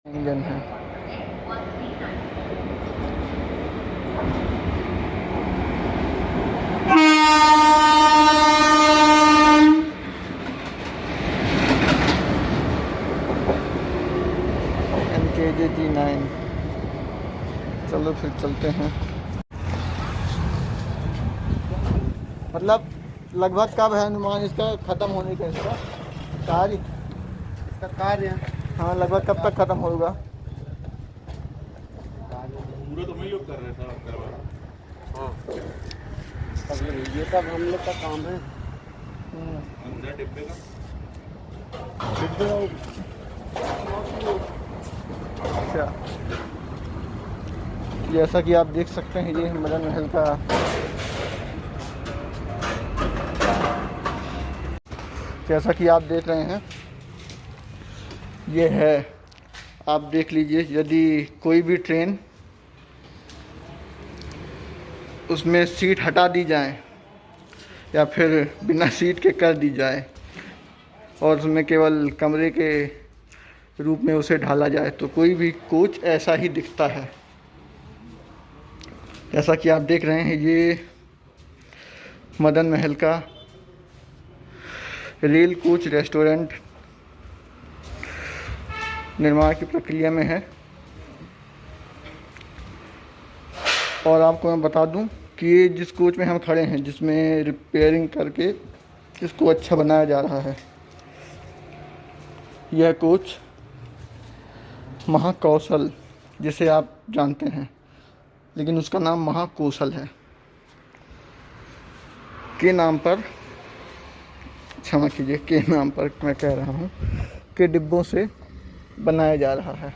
Engine है। MKJ-G9। चलो फिर चलते हैं। मतलब लगभग कब है अनुमान इसका ख़त्म होने का, इसका कार्य? इसका कार्य हाँ, लगभग कब तक ख़त्म होगा? पूरा तो मैं लोग कर रहे हैं हाँ, सब ये सब हम लोग का काम है। अंदर डिब्बे का अच्छा, जैसा कि आप देख सकते हैं ये मदन महल का जैसा कि आप देख रहे हैं ये है। आप देख लीजिए, यदि कोई भी ट्रेन उसमें सीट हटा दी जाए या फिर बिना सीट के कर दी जाए और उसमें केवल कमरे के रूप में उसे ढाला जाए तो कोई भी कोच ऐसा ही दिखता है। जैसा कि आप देख रहे हैं ये मदन महल का रेल कोच रेस्टोरेंट निर्माण की प्रक्रिया में है। और आपको मैं बता दूं कि ये जिस कोच में हम खड़े हैं, जिसमें रिपेयरिंग करके इसको अच्छा बनाया जा रहा है, यह कोच महाकौशल, जिसे आप जानते हैं, लेकिन उसका नाम महाकौशल है, के नाम पर, क्षमा कीजिए, के नाम पर मैं कह रहा हूँ, के डिब्बों से बनाया जा रहा है।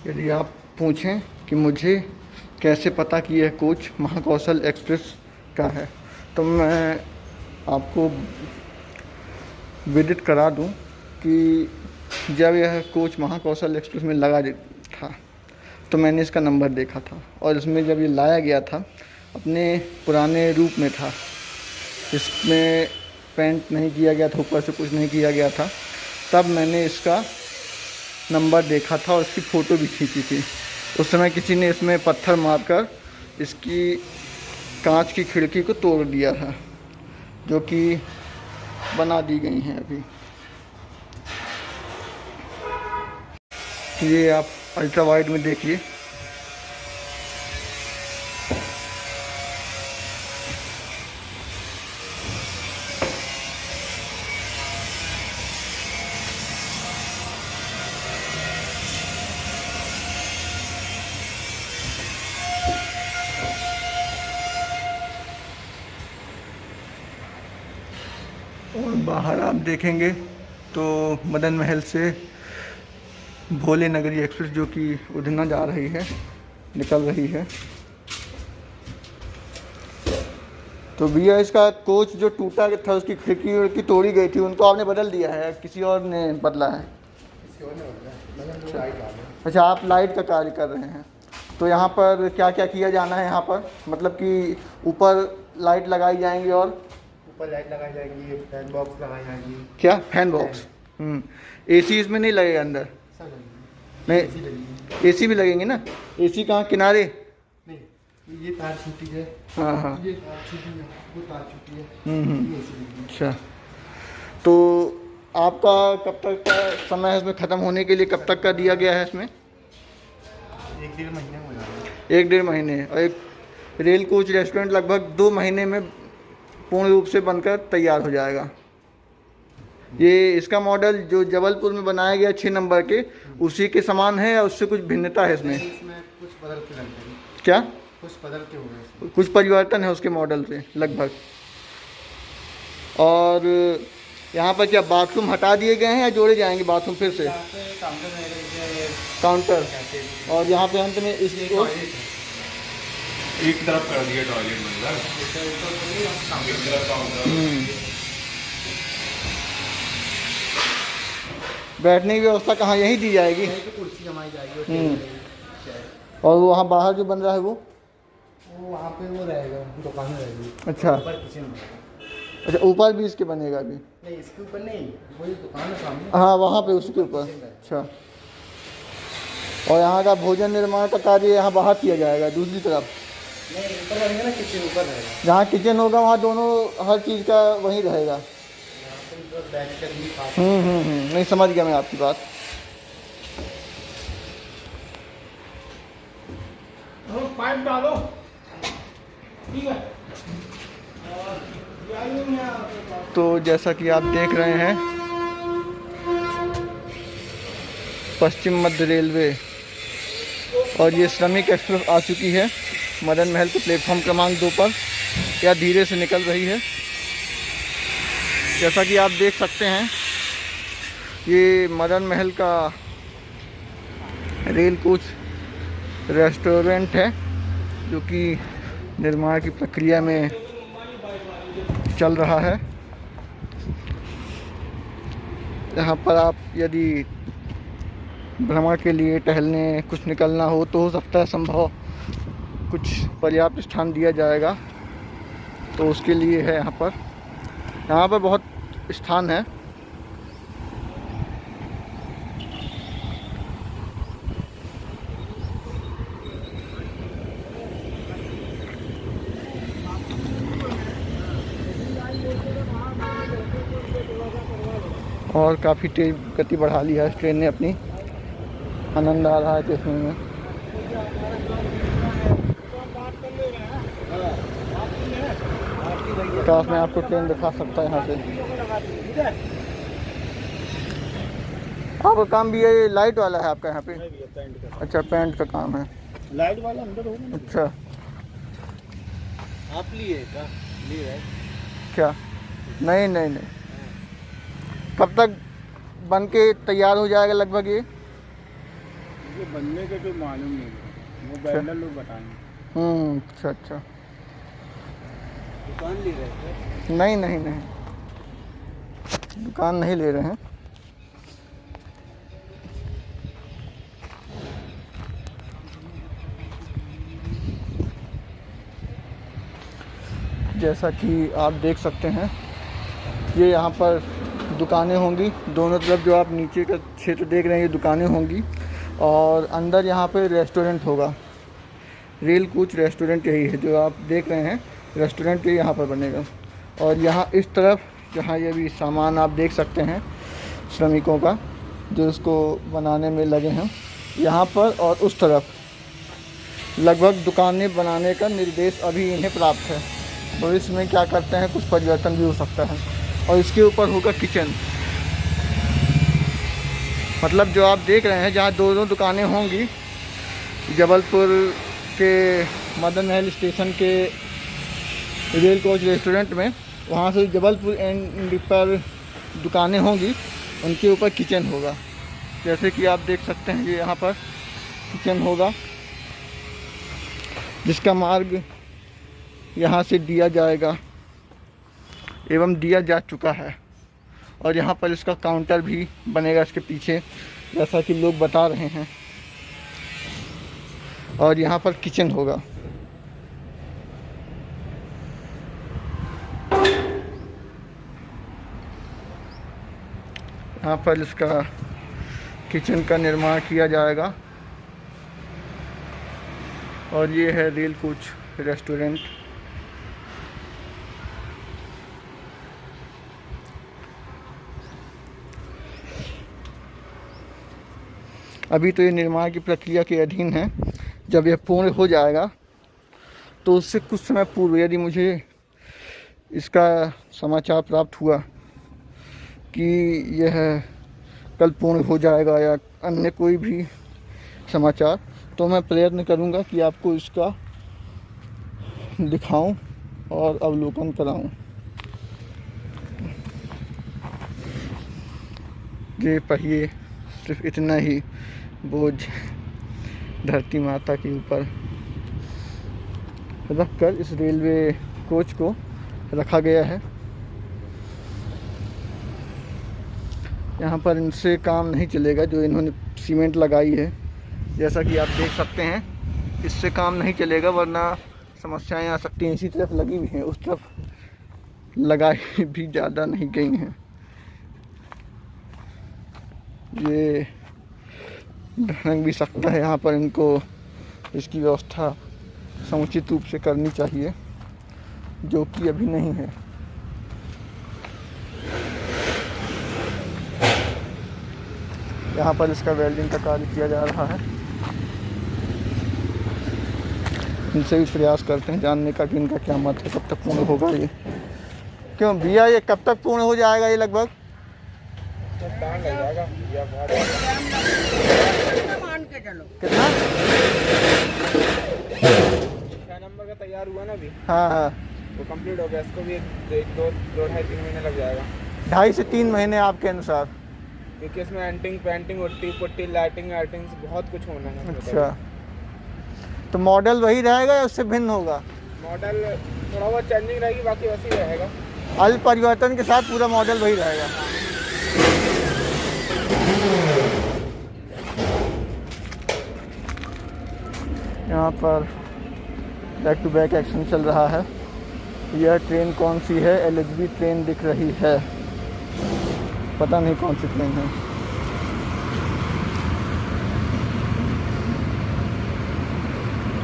यदि आप पूछें कि मुझे कैसे पता कि यह कोच महाकौशल एक्सप्रेस का है, तो मैं आपको विदित करा दूं कि जब यह कोच महाकौशल एक्सप्रेस में लगा था तो मैंने इसका नंबर देखा था, और इसमें जब ये लाया गया था अपने पुराने रूप में था, इसमें पेंट नहीं किया गया था, ऊपर से कुछ नहीं किया गया था, तब मैंने इसका नंबर देखा था और इसकी फ़ोटो भी खींची थी। उस समय किसी ने इसमें पत्थर मारकर इसकी कांच की खिड़की को तोड़ दिया था, जो कि बना दी गई हैं अभी। ये आप अल्ट्रा वाइड में देखिए। और बाहर आप देखेंगे तो मदन महल से भोले नगरी एक्सप्रेस, जो कि उधना जा रही है, निकल रही है। तो भैया, इसका कोच जो टूटा था, उसकी खिड़की उड़की तोड़ी गई थी, उनको आपने बदल दिया है, किसी और ने बदला है? अच्छा, आप लाइट का कार्य कर रहे हैं। तो यहाँ पर क्या क्या किया जाना है? यहाँ पर मतलब कि ऊपर लाइट लगाई जाएंगी और ऊपर लाइट लगाई जाएगी, फैन बॉक्स लगाई जाएगी। क्या फैन बॉक्स? एसी इसमें नहीं लगेगा अंदर? नहीं, एसी भी लगेंगे ना? एसी कहाँ, किनारे? नहीं, ये तार छूटी है। हाँ हाँ, ये तार छूटी है, वो तार छूटी है। अच्छा, तो आपका कब तक का समय है इसमें ख़त्म होने के लिए? कब तक का दिया गया है इसमें? 1-1.5 महीने हो जाएगा। 1-1.5 महीने। और एक रेल कोच रेस्टोरेंट लगभग 2 महीने में पूर्ण रूप से बनकर तैयार हो जाएगा। ये इसका मॉडल जो जबलपुर में बनाया गया 6 नंबर के, उसी के समान है या उससे कुछ भिन्नता है इसमें? इसमें कुछ बदल के लग जाएगी। क्या? कुछ बदल के हो गए। कुछ परिवर्तन है उसके मॉडल से लगभग। और यहाँ पर क्या बाथरूम हटा दिए गए हैं या जोड़े जाएंगे बाथरूम फिर से? काउंटर। और यहाँ पे अंत में इस एक तरफ कर दिया टॉयलेट मतलब, एक तरफ काउंटर। बैठने की व्यवस्था कहाँ यहीं दी जाएगी? कुर्सी जमाई जाएगी। और वो वहाँ बाहर जो बन रहा है वो वहाँ पे वो रहेगा, दुकान रहेगी। अच्छा ऊपर किचन रहेगा। अच्छा, ऊपर भी इसके बनेगा अभी? नहीं, इसके ऊपर नहीं, वही दुकान है सामने। हाँ वहाँ पे उसके ऊपर। अच्छा, और यहाँ का भोजन निर्माण का कार्य यहाँ बाहर किया जाएगा दूसरी तरफ? नहीं, ऊपर रहेगा ना, किचन ऊपर रहेगा। जहाँ किचन होगा वहाँ दोनों हर चीज़ का वहीं रहेगा। बैठ कर भी खा। नहीं, समझ गया मैं आपकी बात। पाइप डालो, ठीक है। तो जैसा कि आप देख रहे हैं, पश्चिम मध्य रेलवे और ये श्रमिक एक्सप्रेस आ चुकी है मदन महल के प्लेटफॉर्म क्रमांक 2 पर। या धीरे से निकल रही है। जैसा कि आप देख सकते हैं, ये मदन महल का रेल कोच रेस्टोरेंट है जो कि निर्माण की प्रक्रिया में चल रहा है। यहाँ पर आप यदि भ्रमण के लिए टहलने कुछ निकलना हो तो हो सकता है संभव कुछ पर्याप्त स्थान दिया जाएगा, तो उसके लिए है यहाँ पर बहुत स्थान है। और काफ़ी तेज गति बढ़ा ली है इस ट्रेन ने अपनी। आनंद आ रहा है देखने में। काश मैं आपको ट्रेन दिखा सकता है यहाँ से। आपका काम भी ये लाइट वाला है आपका यहाँ पे? अच्छा, पेंट का काम है। लाइट वाला अंदर होगा। अच्छा, आप लिए क्या? लिए क्या? नहीं नहीं नहीं। कब तक बन के तैयार हो जाएगा लगभग ये? बनने के तो मालूम नहीं, वो बैनर लोग बताएंगे। अच्छा अच्छा। दुकान ले रहे थे? नहीं नहीं नहीं, दुकान नहीं ले रहे हैं। जैसा कि आप देख सकते हैं, ये यहाँ पर दुकानें होंगी दोनों तरफ। जो आप नीचे का क्षेत्र देख रहे हैं ये दुकानें होंगी और अंदर यहाँ पे रेस्टोरेंट होगा। रेल कोच रेस्टोरेंट यही है जो आप देख रहे हैं, रेस्टोरेंट ये यहाँ पर बनेगा। और यहाँ इस तरफ जहाँ ये भी सामान आप देख सकते हैं श्रमिकों का जो इसको बनाने में लगे हैं यहाँ पर, और उस तरफ लगभग दुकानें बनाने का निर्देश अभी इन्हें प्राप्त है। भविष्य में क्या करते हैं, कुछ परिवर्तन भी हो सकता है। और इसके ऊपर होगा किचन। मतलब जो आप देख रहे हैं जहाँ दोनों दुकानें होंगी, जबलपुर के मदन महल स्टेशन के रेल कोच रेस्टोरेंट में, वहाँ से जबलपुर एंड पर दुकानें होंगी, उनके ऊपर किचन होगा। जैसे कि आप देख सकते हैं ये यहाँ पर किचन होगा जिसका मार्ग यहाँ से दिया जाएगा एवं दिया जा चुका है। और यहाँ पर इसका काउंटर भी बनेगा इसके पीछे, जैसा कि लोग बता रहे हैं। और यहाँ पर किचन होगा। यहाँ पर इसका किचन का निर्माण किया जाएगा। और ये है रेल कोच रेस्टोरेंट। अभी तो ये निर्माण की प्रक्रिया के अधीन है। जब यह पूर्ण हो जाएगा तो उससे कुछ समय पूर्व यदि मुझे इसका समाचार प्राप्त हुआ कि यह कल पूर्ण हो जाएगा या अन्य कोई भी समाचार, तो मैं प्रयत्न करूंगा कि आपको इसका दिखाऊं और अवलोकन कराऊं। ये पहिए सिर्फ इतना ही बोझ धरती माता के ऊपर रख कर इस रेलवे कोच को रखा गया है। यहाँ पर इनसे काम नहीं चलेगा, जो इन्होंने सीमेंट लगाई है जैसा कि आप देख सकते हैं, इससे काम नहीं चलेगा, वरना समस्याएं आ सकती हैं। इसी तरफ लगी हुई हैं, उस तरफ लगाई भी ज़्यादा नहीं गई हैं। ये ढंग भी सकता है, यहाँ पर इनको इसकी व्यवस्था समुचित रूप से करनी चाहिए, जो कि अभी नहीं है। यहाँ पर इसका वेल्डिंग का कार्य किया जा रहा है। इनसे भी प्रयास करते हैं जानने का कि इनका क्या मत है, कब तक पूर्ण होगा ये। क्यों भैया, ये कब तक पूर्ण हो जाएगा ये लगभग? टाइम लग जाएगा या बहुत मान के चलो। कितना? 6 नंबर का तैयार हुआ ना अभी, हाँ हाँ, वो कंप्लीट हो गया। इसको भी दो ढाई 3 महीने लग जाएगा, 2.5 से 3 महीने आपके अनुसार। क्योंकि इसमें एंटिंग पेंटिंग उट्टी पुट्टी लाइटिंग वाइटिंग बहुत कुछ होना है। अच्छा, तो मॉडल वही रहेगा या उससे भिन्न होगा? मॉडल थोड़ा बहुत चेंजिंग रहेगी, बाकी वैसे ही रहेगा। अल्प परिवर्तन के साथ पूरा मॉडल वही रहेगा। यहाँ पर बैक टू बैक एक्शन चल रहा है। यह ट्रेन कौन सी है? LHB ट्रेन दिख रही है, पता नहीं कौन सी ट्रेन है।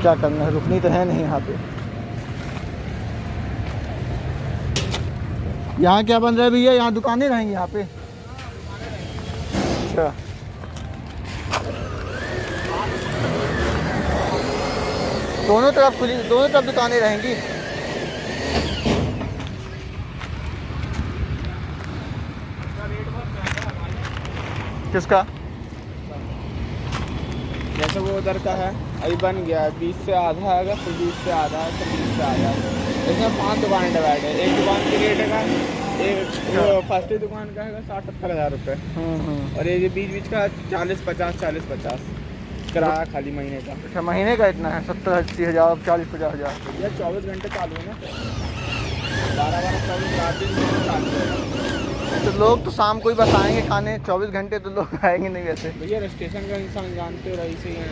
क्या करना है, रुकनी तो है नहीं यहाँ पे। यहाँ क्या बन रहा है भैया? यहाँ दुकानें रहेंगी यहाँ पे? अच्छा, दोनों तरफ दुकानें रहेंगी। किसका? जैसे वो उधर का है, अभी बन गया है, 20 से आधा आएगा, फिर 20 से आधा है, फिर 20 से आधा है। इसमें 5 दुकानें डिवाइड है। एक दुकान की रेट है, एक फर्स्ट दुकान का है 60-70 हज़ार रुपये, और ये बीच का 40-50 किराया खाली महीने का। अच्छा, महीने का इतना है? 70-80 हज़ार, 40-50 हज़ार। ये 24 घंटे चालू है ना, 12-24 रात दिन चालू है। तो लोग तो शाम को ही बस आएंगे खाने, 24 घंटे तो लोग आएंगे नहीं वैसे। भैया स्टेशन का इंसान जानते हो, रही से हैं,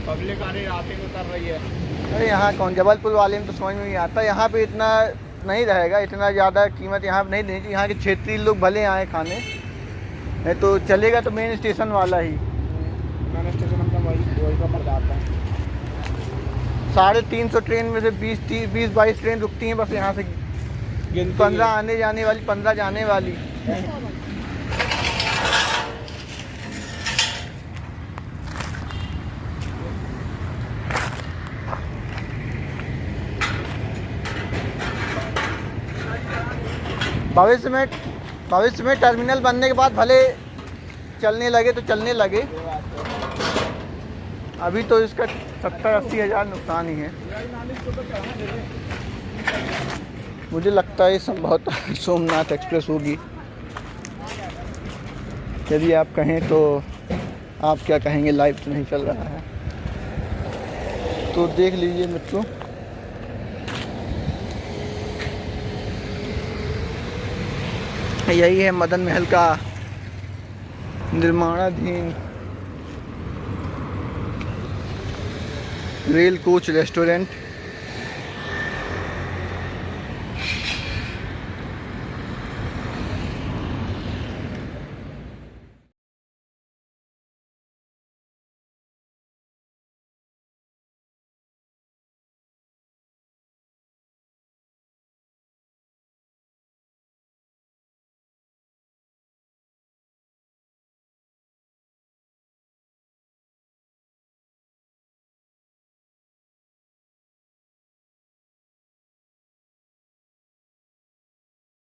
पब्लिक आ रही रात में उतर रही है। अरे यहाँ कौन, जबलपुर वाले में तो समझ में नहीं आता। यहाँ पे इतना नहीं रहेगा, इतना ज़्यादा कीमत यहाँ पे नहीं देनी चाहिए। यहाँ के क्षेत्रीय लोग भले आए खाने, नहीं तो चलेगा तो मेन स्टेशन वाला ही। मैंने स्टेशन अपना वही का पड़ जाता है। 350 ट्रेन में से 20-22 ट्रेन रुकती हैं बस यहाँ से। 15 आने जाने वाली, 15 जाने वाली। भविष्य में टर्मिनल बनने के बाद भले चलने लगे तो चलने लगे, अभी तो इसका 70-80 हज़ार नुकसान ही है। मुझे लगता है संभवतः सोमनाथ एक्सप्रेस होगी। यदि आप कहें तो आप क्या कहेंगे? लाइव तो नहीं चल रहा है, तो देख लीजिए मित्रों। यही है मदन महल का निर्माणाधीन रेल कोच रेस्टोरेंट।